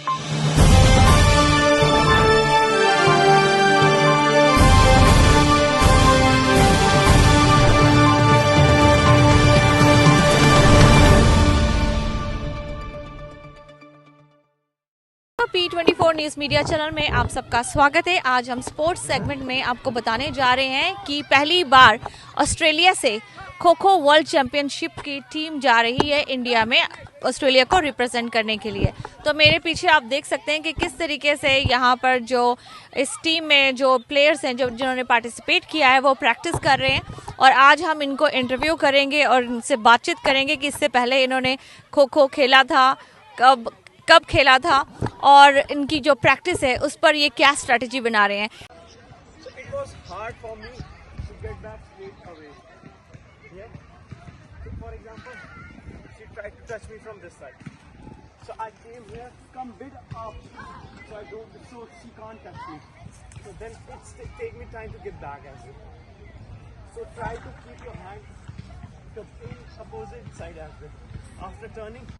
P24 news media channel में आप सबका स्वागत है। आज हम स्पोर्ट्स सेगमेंट में आपको बताने जा रहे हैं कि पहली बार ऑस्ट्रेलिया से खो खो वर्ल्ड चैंपियनशिप की टीम जा रही है इंडिया में ऑस्ट्रेलिया को रिप्रेजेंट करने के लिए। तो मेरे पीछे आप देख सकते हैं कि किस तरीके से यहाँ पर जो इस टीम में जो प्लेयर्स हैं जिन्होंने पार्टिसिपेट किया है वो प्रैक्टिस कर रहे हैं और आज हम इनको इंटरव्यू करेंगे और इनसे बातचीत करेंगे कि इससे पहले इन्होंने खो खो खेला था, कब खेला था और इनकी जो प्रैक्टिस है उस पर ये क्या स्ट्रैटेजी बना रहे हैं।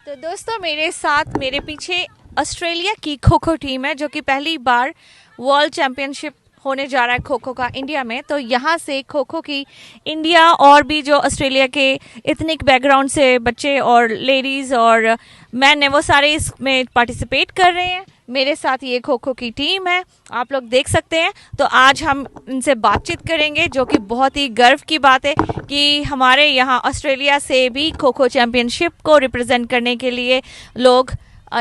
तो दोस्तों मेरे साथ मेरे पीछे ऑस्ट्रेलिया की खो खो टीम है जो कि पहली बार वर्ल्ड चैंपियनशिप होने जा रहा है खो खो का इंडिया में। तो यहाँ से खो खो की इंडिया और भी जो ऑस्ट्रेलिया के इथनिक बैकग्राउंड से बच्चे और लेडीज़ और मैन है वो सारे इसमें पार्टिसिपेट कर रहे हैं। मेरे साथ ये खो खो की टीम है, आप लोग देख सकते हैं। तो आज हम इनसे बातचीत करेंगे जो कि बहुत ही गर्व की बात है कि हमारे यहाँ ऑस्ट्रेलिया से भी खो खो चैंपियनशिप को रिप्रेजेंट करने के लिए लोग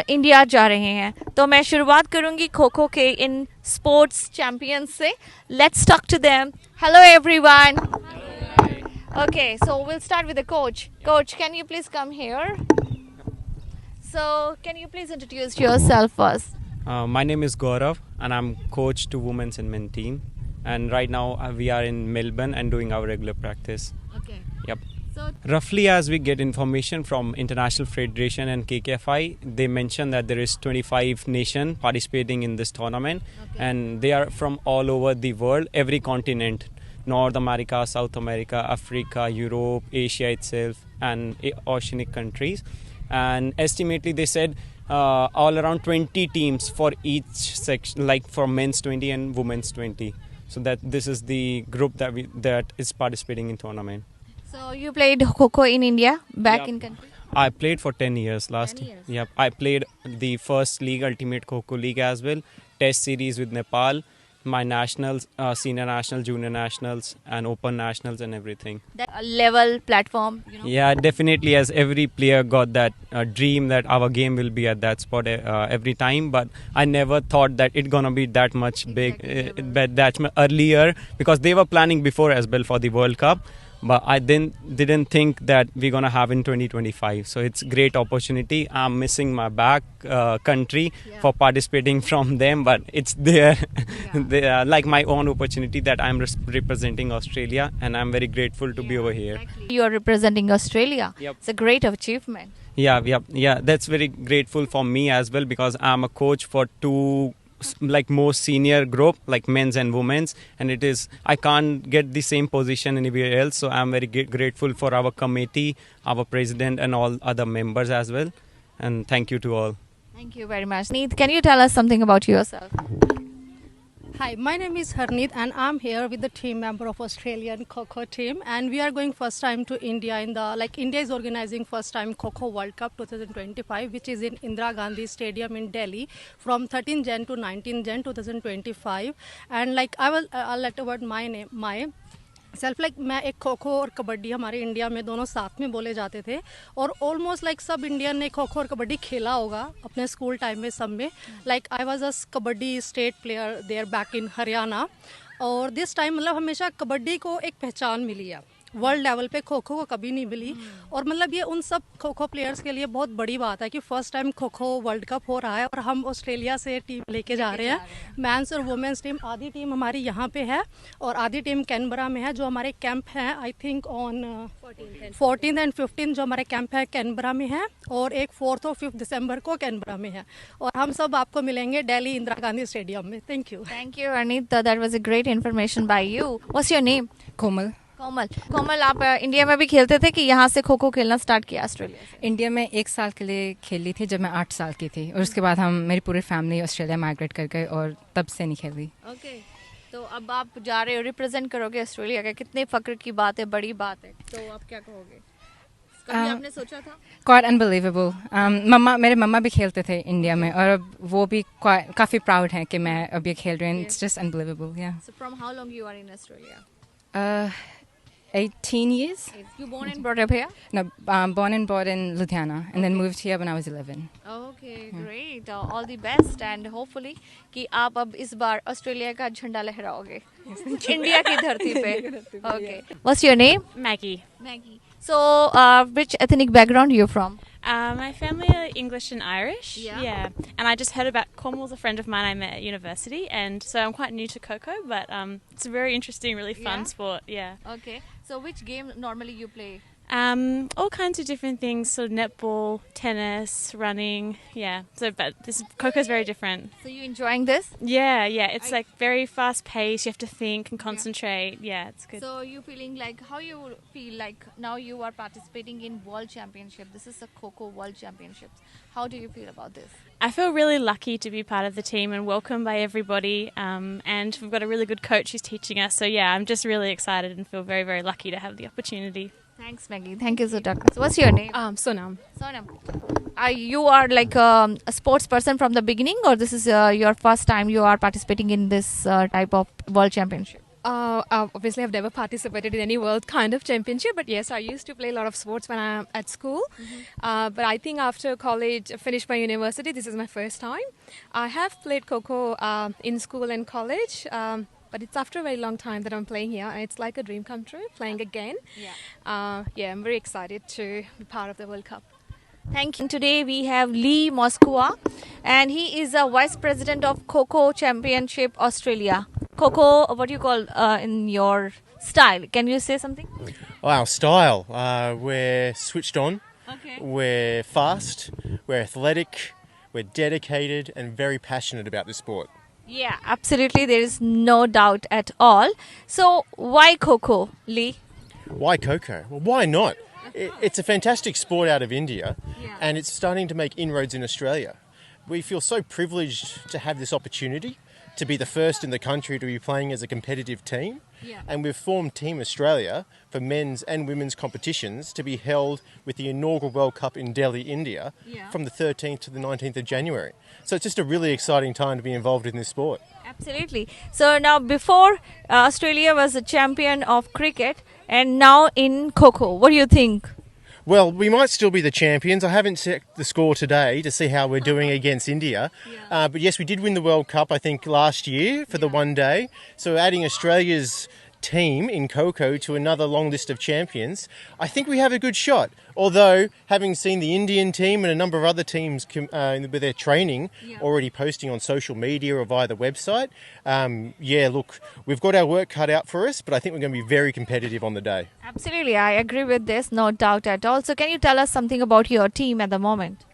इंडिया जा रहे हैं। तो मैं शुरुआत करूंगी खो खो के इन स्पोर्ट्स चैंपियंस से। Let's talk to them. Hello everyone. Okay, so will start with the coach. Coach, can you please come here? So, can you please introduce yourself first? My name is Gaurav and I'm coach to women's and men team. And right now we are in Melbourne and doing our regular practice. Okay. Yep. So, roughly as we get information from International Federation and KKFI, they mention that there is 25 nations participating in this tournament. Okay. And they are from all over the world, every continent. North America, South America, Africa, Europe, Asia itself and oceanic countries. And estimately they said all around 20 teams for each section, like for men's 20 and women's 20. So that this is the group that is participating in tournament. So you played Kho Kho in India back in country? I played for 10 years last 10 years. Yep. I played the first league, Ultimate Kho Kho League as well, test series with Nepal, my nationals, senior nationals, junior nationals and open nationals and everything. That level platform, you know? Yeah, definitely, as every player got that dream that our game will be at that spot every time, but I never thought that it's gonna be that much big, that much earlier, because they were planning before as well for the World Cup. But I didn't think that we're going to have in 2025. So it's great opportunity. I'm missing my back country for participating from them, but it's there. Like my own opportunity that I'm representing Australia, and I'm very grateful to be over here. Exactly. You are representing Australia. Yep. It's a great achievement. Yeah. That's very grateful for me as well, because I'm a coach for two like more senior group, like men's and women's, and I can't get the same position anywhere else. So I'm very grateful for our committee, our president and all other members as well, and thank you to all. Thank you very much. Neet, can you tell us something about yourself? Hi, my name is Harneet and I'm here with the team member of Australian Kho Kho team, and we are going first time to India India is organizing first time Kho Kho World Cup 2025, which is in Indira Gandhi Stadium in Delhi from 13 Jan to 19 Jan 2025. And I'll let about my self मैं एक खो खो और कबड्डी हमारे India में दोनों साथ में बोले जाते थे, और ऑलमोस्ट सब इंडियन ने खो खो और कबड्डी खेला होगा अपने स्कूल टाइम में सब में। I was a kabaddi state player there back in Haryana, और दिस टाइम हमेशा कबड्डी को एक पहचान मिली है वर्ल्ड लेवल पे, खो खो को कभी नहीं मिली। और ये उन सब खो खो प्लेयर्स के लिए बहुत बड़ी बात है कि first time kho kho world cup हो रहा है और हम ऑस्ट्रेलिया से टीम लेके जा रहे हैं। मेंस और वुमेन्स टीम, आधी टीम हमारी यहाँ पे है और आधी टीम कैनबरा में है, जो हमारे कैंप हैं I think on 14th and 15th जो हमारे कैंप है कैनबरा में है, और एक 4th और 5th दिसंबर को कैनबरा में है, और हम सब आपको मिलेंगे दिल्ली इंदिरा गांधी स्टेडियम में। Thank you. Thank you, Anita. That was a great information by you. What's your name? Komal. कोमल आप इंडिया में भी खेलते थे कि यहाँ से खो खो खेलना स्टार्ट किया ऑस्ट्रेलिया से? इंडिया में 1 साल के लिए खेली थी जब मैं 8 साल की थी, और उसके बाद मेरी पूरी फैमिली ऑस्ट्रेलिया माइग्रेट कर गए और तब से नहीं खेली। ओके, तो अब आप जा रहे हो, रिप्रेजेंट करोगे ऑस्ट्रेलिया का, कितने फक्र की बात है, बड़ी बात है, तो आप क्या कहोगे? कभी आपने सोचा था? Quite unbelievable. मेरे मम्मा भी खेलते थे इंडिया में, और अब वो भी काफ़ी प्राउड हैं कि मैं अब ये खेल रही हूँ। It's just unbelievable. या So from how long you are in Australia? 18 years. You born and brought up here? No, born and brought in Ludhiana, and then moved here when I was 11. Okay, great. All the best and hopefully कि आप अब इस बार Australia का झंडा लहराओगे India की धरती पे। Okay. What's your name? Maggie. Maggie. So, which ethnic background you from? My family are English and Irish. Yeah. And I just heard about Cornwall's a friend of mine I met at university, and so I'm quite new to Kho Kho, but it's a very interesting, really fun Yeah? sport. Yeah. Okay. So, which game normally you play? All kinds of different things, so netball, tennis, running. Yeah. So, but Kho Kho is very different. So, you enjoying this? Yeah. It's like very fast paced. You have to think and concentrate. Yeah, it's good. So, you feeling like how you feel like now you are participating in World Championship. This is a Kho Kho World Championships. How do you feel about this? I feel really lucky to be part of the team and welcomed by everybody. And we've got a really good coach who's teaching us. So yeah, I'm just really excited and feel very, very lucky to have the opportunity. Thanks, Maggie. Thank you, Sudhakar. So, what's your name? Sonam. Sonam. You are like a sports person from the beginning, or this is your first time you are participating in this type of World Championship? Obviously, I've never participated in any world kind of championship, but yes, I used to play a lot of sports when I'm at school. But I think after college, finished my university, this is my first time. I have played Kho Kho in school and college, but it's after a very long time that I'm playing here, and it's like a dream come true, playing again. Yeah, I'm very excited to be part of the World Cup. Thank you. Today we have Lee Moskwa, and he is a vice president of Kho Kho Championship Australia. Kho Kho, what do you call in your style? Can you say something? Our style, we're switched on, Okay. we're fast, we're athletic, we're dedicated and very passionate about this sport. Yeah, absolutely. There is no doubt at all. So, why Kho Kho, Lee? Why Kho Kho? Well, why not? It's a fantastic sport out of India, and it's starting to make inroads in Australia. We feel so privileged to have this opportunity to be the first in the country to be playing as a competitive team. And we've formed Team Australia for men's and women's competitions to be held with the inaugural World Cup in Delhi, India, from the 13th to the 19th of January. So it's just a really exciting time to be involved in this sport. Absolutely. So, now before Australia was a champion of cricket, and now in Kho Kho, what do you think? Well, we might still be the champions. I haven't checked the score today to see how we're doing against India. But yes, we did win the World Cup, I think, last year for the one day. So adding Australia's team in Kho Kho to another long list of champions, I think we have a good shot. Although, having seen the Indian team and a number of other teams with their training already posting on social media or via the website, look, we've got our work cut out for us, but I think we're going to be very competitive on the day. Absolutely, I agree with this, no doubt at all. So, can you tell us something about your team at the moment?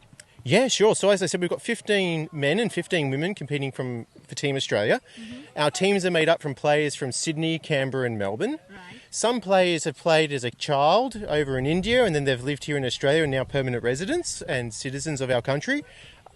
Yeah, sure. So as I said, we've got 15 men and 15 women competing for Team Australia. Our teams are made up from players from Sydney, Canberra and Melbourne. Some players have played as a child over in India, and then they've lived here in Australia and now permanent residents and citizens of our country.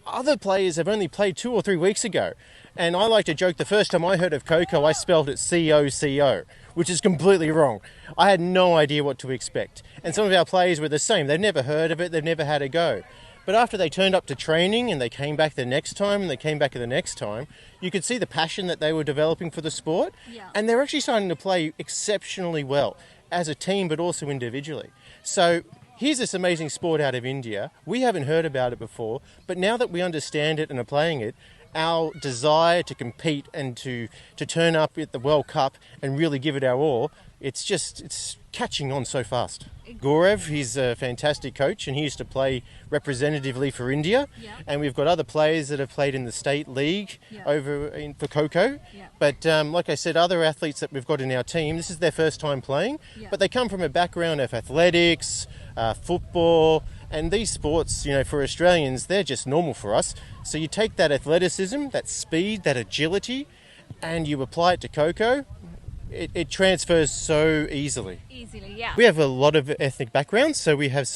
Other players have only played 2 or 3 weeks ago. And I like to joke, the first time I heard of Kho Kho, I spelled it C-O-C-O, which is completely wrong. I had no idea what to expect. And some of our players were the same. They've never heard of it, they've never had a go. But after they turned up to training and they came back the next time and they came back the next time, you could see the passion that they were developing for the sport. And they're actually starting to play exceptionally well as a team, but also individually. So here's this amazing sport out of India. We haven't heard about it before, but now that we understand it and are playing it, our desire to compete and to turn up at the World Cup and really give it our all, it's catching on so fast. Gaurav, he's a fantastic coach and he used to play representatively for India. And we've got other players that have played in the state league for Kho Kho. But like I said, other athletes that we've got in our team, this is their first time playing, but they come from a background of athletics, football, and these sports, for Australians, they're just normal for us. So you take that athleticism, that speed, that agility, and you apply it to Kho Kho. it transfers so easily. Easily, yeah. We have a lot of ethnic backgrounds, so we have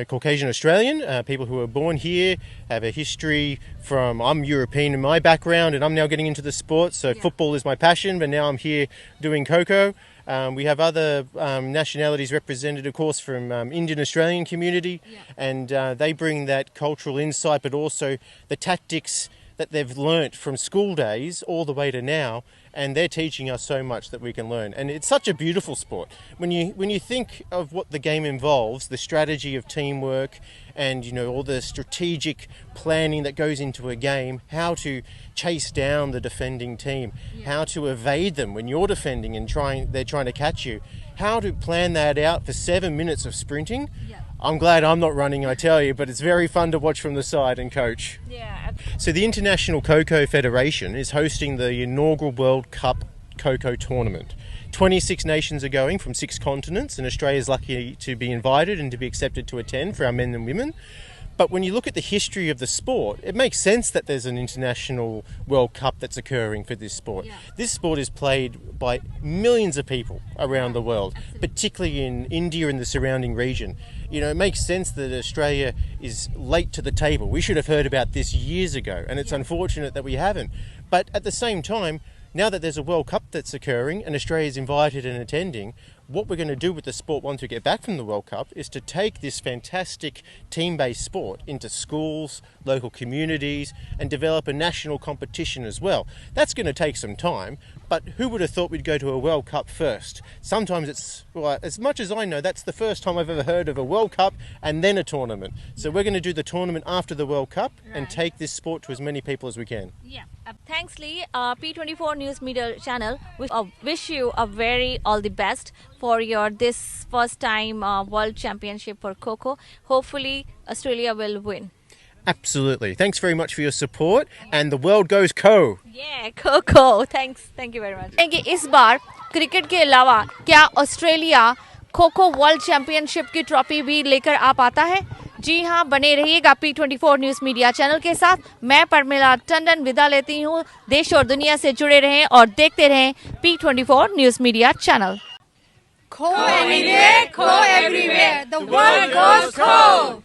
Caucasian Australian, people who were born here, have a history from, I'm European in my background and I'm now getting into the sport, so football is my passion, but now I'm here doing Kho Kho. We have other nationalities represented, of course, from Indian Australian community, and they bring that cultural insight, but also the tactics that they've learnt from school days all the way to now, and they're teaching us so much that we can learn. And it's such a beautiful sport. When you think of what the game involves, the strategy of teamwork and all the strategic planning that goes into a game, how to chase down the defending team, how to evade them when you're defending and they're trying to catch you, how to plan that out for 7 minutes of sprinting. I'm glad I'm not running, I tell you, but it's very fun to watch from the side and coach. Yeah. So the International Kho Kho Federation is hosting the inaugural World Cup Kho Kho tournament. 26 nations are going from 6 continents, and Australia is lucky to be invited and to be accepted to attend for our men and women. But when you look at the history of the sport, it makes sense that there's an international World Cup that's occurring for this sport. This sport is played by millions of people around the world, particularly in India and the surrounding region. It makes sense that Australia is late to the table. We should have heard about this years ago, and it's unfortunate that we haven't. But at the same time, now that there's a World Cup that's occurring and Australia is invited and attending, what we're going to do with the sport once we get back from the World Cup is to take this fantastic team-based sport into schools, local communities, and develop a national competition as well. That's going to take some time, but who would have thought we'd go to a World Cup first? Sometimes as much as I know, that's the first time I've ever heard of a World Cup and then a tournament. So we're going to do the tournament after the World Cup and take this sport to as many people as we can. Yeah. Thanks, Lee. P24 News Media channel. We wish you a very all the best for your this first time World Championship for Kho Kho. Hopefully, Australia will win. Absolutely. Thanks very much for your support, and the world goes Kho. Yeah, Kho Kho. Thanks. Thank you very much. इस बार cricket के अलावा क्या Australia kho kho world championship की trophy भी लेकर आ पाता है? जी हाँ, बने रहिएगा P24 न्यूज़ मीडिया चैनल के साथ। मैं परमिला टंडन विदा लेती हूँ। देश और दुनिया से जुड़े रहें और देखते रहें P24 news media channel. Kho anywhere, Kho everywhere. The world goes Kho.